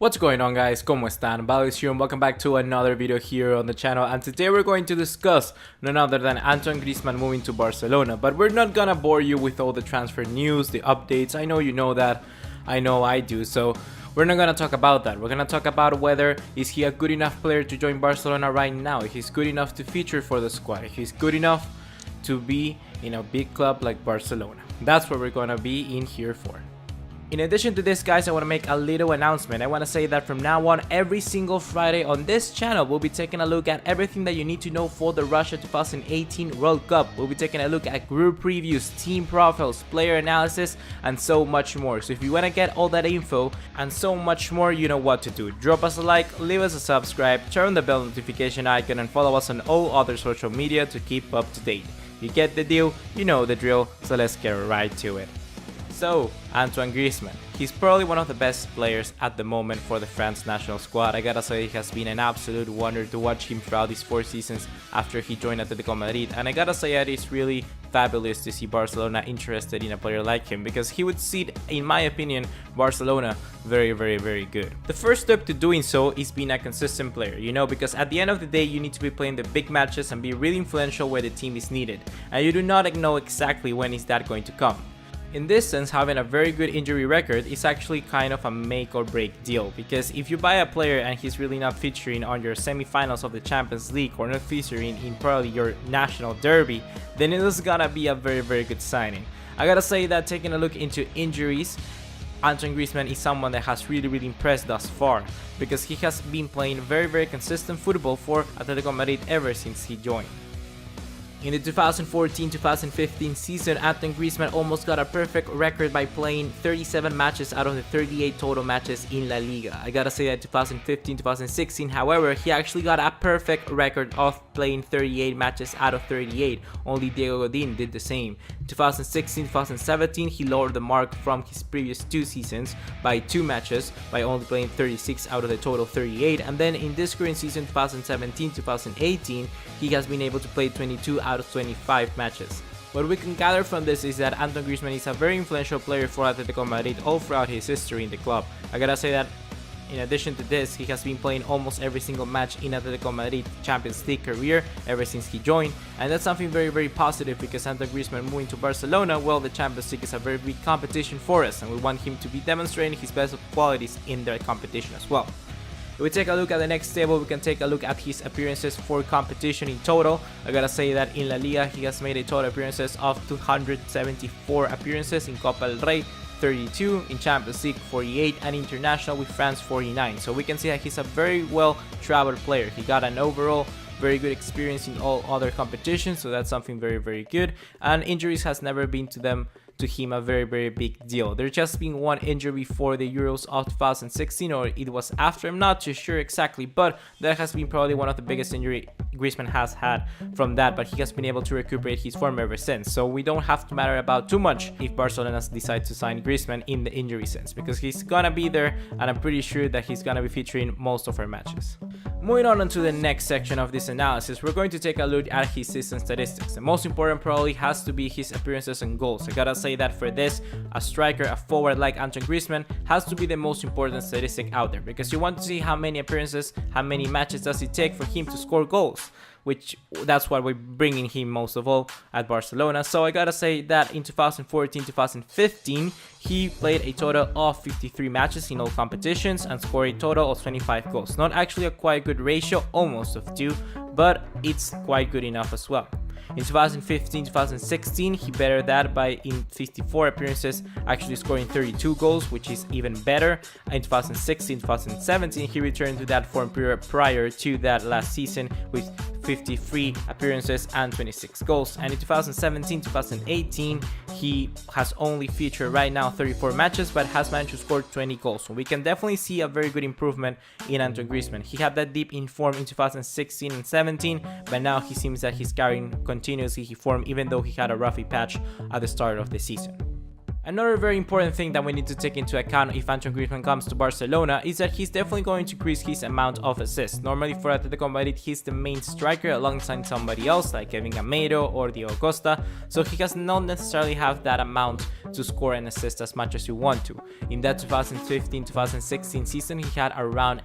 What's going on, guys? ¿Cómo están? BugaLuis here and welcome back to another video here on the channel, and today we're going to discuss none other than Antoine Griezmann moving to Barcelona. But we're not gonna bore you with all the transfer news, the updates. I know you know that, I know I do, so we're not gonna talk about that. We're gonna talk about whether is he a good enough player to join Barcelona right now, if he's good enough to feature for the squad, if he's good enough to be in a big club like Barcelona. That's what we're gonna be in here for. In addition to this, guys, I want to make a little announcement. I want to say that from now on, every single Friday on this channel, we'll be taking a look at everything that you need to know for the Russia 2018 World Cup. We'll be taking a look at group previews, team profiles, player analysis, and so much more. So if you want to get all that info and so much more, you know what to do. Drop us a like, leave us a subscribe, turn on the bell notification icon, and follow us on all other social media to keep up to date. You get the deal, you know the drill, so let's get right to it. So, Antoine Griezmann, he's probably one of the best players at the moment for the France national squad. I gotta say, it has been an absolute wonder to watch him throughout these 4 seasons after he joined Atletico Madrid, and I gotta say that it's really fabulous to see Barcelona interested in a player like him, because he would see, in my opinion, Barcelona very good. The first step to doing so is being a consistent player, you know, because at the end of the day you need to be playing the big matches and be really influential where the team is needed, and you do not know exactly when is that going to come. In this sense, having a very good injury record is actually kind of a make or break deal, because if you buy a player and he's really not featuring on your semi-finals of the Champions League or not featuring in probably your national derby, then it is gonna be a very good signing. I gotta say that taking a look into injuries, Antoine Griezmann is someone that has really impressed thus far, because he has been playing very consistent football for Atletico Madrid ever since he joined. In the 2014-2015 season, Antoine Griezmann almost got a perfect record by playing 37 matches out of the 38 total matches in La Liga. I gotta say that 2015-2016, however, he actually got a perfect record of playing 38 matches out of 38. Only Diego Godin did the same. 2016-2017, he lowered the mark from his previous 2 seasons by 2 matches, by only playing 36 out of the total 38. And then in this current season, 2017-2018, he has been able to play 22 out of 25 matches. What we can gather from this is that Antoine Griezmann is a very influential player for Atletico Madrid all throughout his history in the club. I gotta say that in addition to this, he has been playing almost every single match in Atletico Madrid Champions League career ever since he joined, and that's something very positive, because Antoine Griezmann moving to Barcelona, well, the Champions League is a very big competition for us, and we want him to be demonstrating his best qualities in that competition as well. If we take a look at the next table, we can take a look at his appearances for competition in total. I gotta say that in La Liga, he has made a total appearances of 274 appearances, in Copa del Rey 32, in Champions League 48, and international with France 49. So we can see that he's a very well traveled player. He got an overall very good experience in all other competitions, so that's something very good, and injuries has never been to him a very big deal. There's just been one injury before the Euros of 2016, or it was after, I'm not too sure exactly, but that has been probably one of the biggest injury Griezmann has had from that, but he has been able to recuperate his form ever since, so we don't have to matter about too much if Barcelona decide to sign Griezmann in the injury sense, because he's gonna be there, and I'm pretty sure that he's gonna be featuring most of our matches. Moving on to the next section of this analysis, we're going to take a look at his season statistics. The most important probably has to be his appearances and goals. I gotta say that for this, a striker, a forward like Antoine Griezmann has to be the most important statistic out there, because you want to see how many appearances, how many matches does it take for him to score goals, which that's what we're bringing him most of all at Barcelona. So I gotta say that in 2014-2015, he played a total of 53 matches in all competitions and scored a total of 25 goals. Not actually a quite good ratio, almost of 2, but it's quite good enough as well. In 2015-2016, he bettered that by in 54 appearances, actually scoring 32 goals, which is even better. In 2016-2017, he returned to that form period prior to that last season with 53 appearances and 26 goals. And in 2017-2018, he has only featured right now 34 matches, but has managed to score 20 goals. So we can definitely see a very good improvement in Antoine Griezmann. He had that dip in form in 2016 and 17, but now he seems that he's carrying continuously his form, even though he had a roughy patch at the start of the season. Another very important thing that we need to take into account if Antoine Griezmann comes to Barcelona is that he's definitely going to increase his amount of assists. Normally for Atletico Madrid, he's the main striker alongside somebody else like Kevin Gameiro or Diego Costa, so he does not necessarily have that amount to score and assist as much as you want to. In that 2015-2016 season, he had around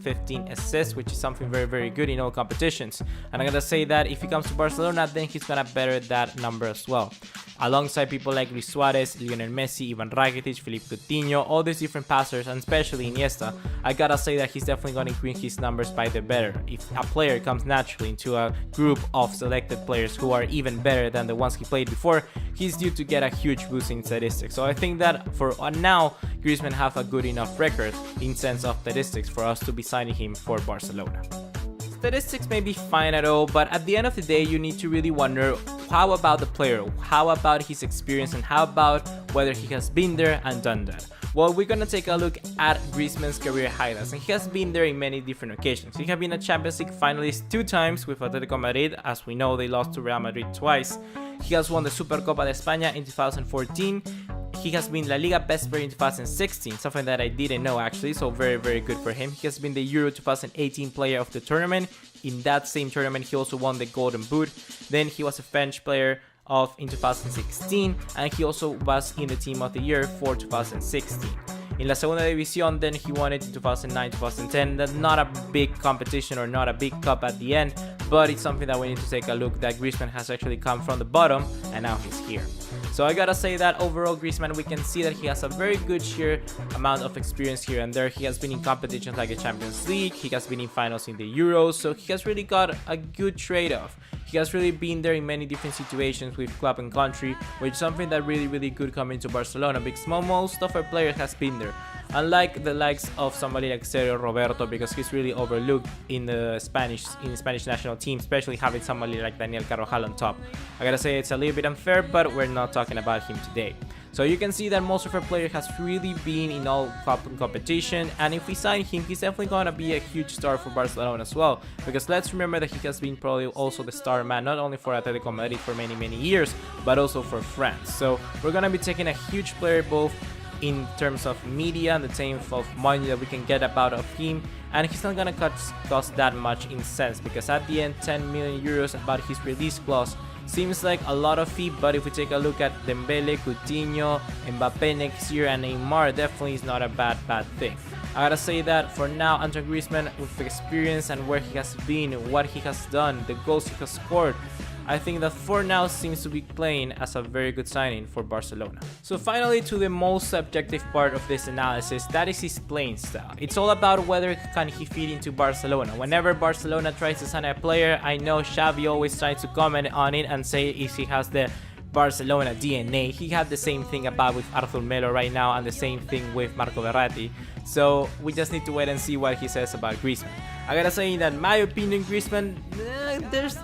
15 assists, which is something very good in all competitions. And I'm gonna say that if he comes to Barcelona, then he's gonna better that number as well. Alongside people like Luis Suarez, Lionel Messi, Ivan Rakitic, Philippe Coutinho, all these different passers, and especially Iniesta, I gotta say that he's definitely gonna increase his numbers by the better. If a player comes naturally into a group of selected players who are even better than the ones he played before, he's due to get a huge boost in statistics. So I think that for now, Griezmann have a good enough record in sense of statistics for us to be signing him for Barcelona. Statistics may be fine at all, but at the end of the day, you need to really wonder, how about the player? How about his experience, and how about whether he has been there and done that? Well, we're gonna take a look at Griezmann's career highlights, and he has been there in many different occasions. He has been a Champions League finalist 2 times with Atletico Madrid. As we know, they lost to Real Madrid twice. He has won the Supercopa de España in 2014. He has been La Liga best player in 2016, something that I didn't know actually, so very good for him. He has been the Euro 2018 player of the tournament. In that same tournament, he also won the Golden Boot. Then he was a French player in 2016, and he also was in the Team of the Year for 2016. In La Segunda División, then he won it in 2009-2010. That's not a big competition or not a big cup at the end, but it's something that we need to take a look that Griezmann has actually come from the bottom and now he's here. So I gotta say that overall Griezmann, we can see that he has a very good sheer amount of experience here and there. He has been in competitions like the Champions League, he has been in finals in the Euros, so he has really got a good trade-off. He has really been there in many different situations with club and country, which is something that really good coming to Barcelona, because most of our players has been there. Unlike the likes of somebody like Sergio Roberto, because he's really overlooked in the Spanish national team, especially having somebody like Daniel Carvajal on top. I gotta say it's a little bit unfair, but we're not talking about him today. So you can see that most of our players has really been in all club competition, and if we sign him, he's definitely gonna be a huge star for Barcelona as well, because let's remember that he has been probably also the star man not only for Atletico Madrid for many years, but also for France. So we're gonna be taking a huge player both in terms of media and the type of money that we can get about of him, and he's not gonna cost that much in sense, because at the end 10 million euros about his release clause seems like a lot of fee, but if we take a look at Dembele, Coutinho, Mbappe next year, and Neymar, definitely is not a bad thing. I gotta say that for now, Antoine Griezmann, with the experience and where he has been, what he has done, the goals he has scored, I think that for now seems to be playing as a very good signing for Barcelona. So finally, to the most subjective part of this analysis, that is his playing style. It's all about whether can he fit into Barcelona. Whenever Barcelona tries to sign a player, I know Xavi always tries to comment on it and say if he has the Barcelona DNA. He had the same thing about with Arthur Melo right now, and the same thing with Marco Verratti. So we just need to wait and see what he says about Griezmann. I gotta say that in my opinion, Griezmann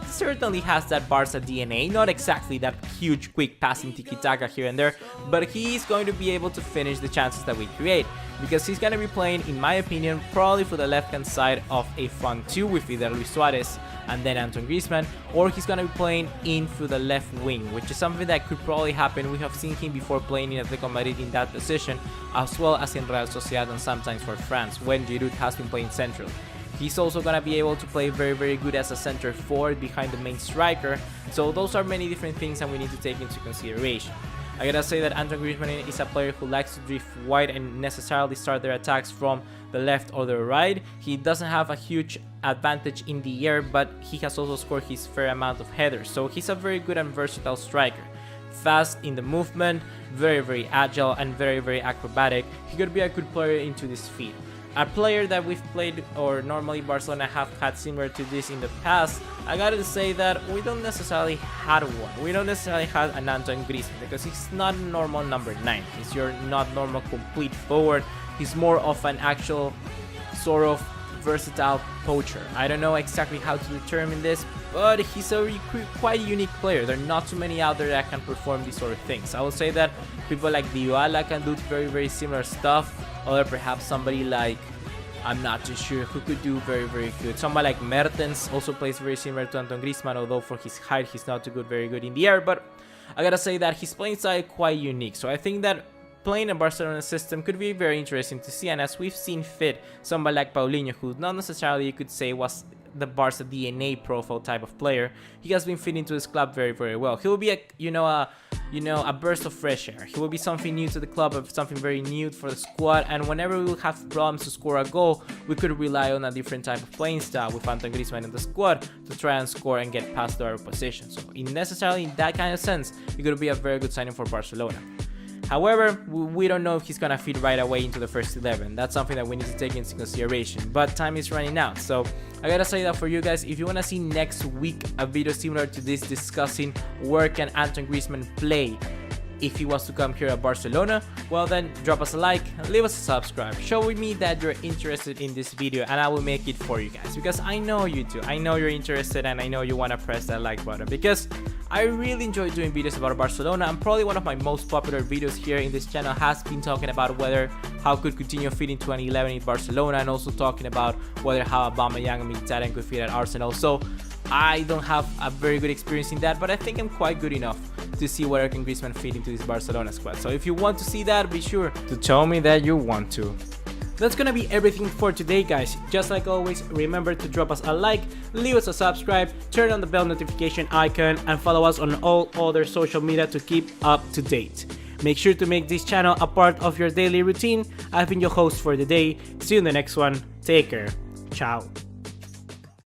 certainly has that Barca DNA, not exactly that huge quick passing tiki-taka here and there, but he is going to be able to finish the chances that we create, because he's gonna be playing, in my opinion, probably for the left-hand side of a front two with either Luis Suarez and then Antoine Griezmann, or he's gonna be playing in through the left wing, which is something that could probably happen. We have seen him before playing in Atletico Madrid in that position, as well as in Real Sociedad and sometimes for France when Giroud has been playing central. He's also gonna be able to play very good as a center forward behind the main striker. So those are many different things that we need to take into consideration. I gotta say that Antoine Griezmann is a player who likes to drift wide and necessarily start their attacks from the left or the right. He doesn't have a huge advantage in the air, but he has also scored his fair amount of headers. So he's a very good and versatile striker. Fast in the movement, very agile, and very acrobatic. He could be a good player into this feat. A player that we've played, or normally Barcelona have had similar to this in the past, I gotta say that we don't necessarily had one. We don't necessarily have an Antoine Griezmann, because he's not a normal number 9. He's your not normal complete forward. He's more of an actual sort of versatile poacher. I don't know exactly how to determine this, but he's a quite unique player. There are not too many out there that can perform these sort of things. I would say that people like Dybala can do very similar stuff, or perhaps somebody like, I'm not too sure who could do very good. Somebody like Mertens also plays very similar to Antoine Griezmann, although for his height he's not too good, very good in the air. But I gotta say that his playing style is quite unique. So I think that playing a Barcelona system could be very interesting to see. And as we've seen fit, somebody like Paulinho, who not necessarily you could say was the Barca DNA profile type of player, he has been fitting to his club very well. He'll be a you know, a burst of fresh air. He will be something new to the club, something very new for the squad, and whenever we will have problems to score a goal, we could rely on a different type of playing style with Antoine Griezmann in the squad to try and score and get past our position. So in that kind of sense, it could be a very good signing for Barcelona. However, we don't know if he's gonna fit right away into the first 11. That's something that we need to take into consideration, but time is running out. So I gotta say that for you guys, if you wanna see next week a video similar to this discussing where can Antoine Griezmann play if he wants to come here at Barcelona, well then drop us a like, leave us a subscribe, show me that you're interested in this video, and I will make it for you guys, because I know you do. I know you're interested, and I know you want to press that like button, because I really enjoy doing videos about Barcelona, and probably one of my most popular videos here in this channel has been talking about how could Coutinho fit into an 11 in Barcelona, and also talking about how Aubameyang and Mkhitaryan could fit at Arsenal. So I don't have a very good experience in that, but I think I'm quite good enough to see where can Griezmann fit into this Barcelona squad. So if you want to see that, be sure to tell me that you want to. That's gonna be everything for today, guys. Just like always, remember to drop us a like, leave us a subscribe, turn on the bell notification icon, and follow us on all other social media to keep up to date. Make sure to make this channel a part of your daily routine. I've been your host for the day. See you in the next one. Take care. Ciao.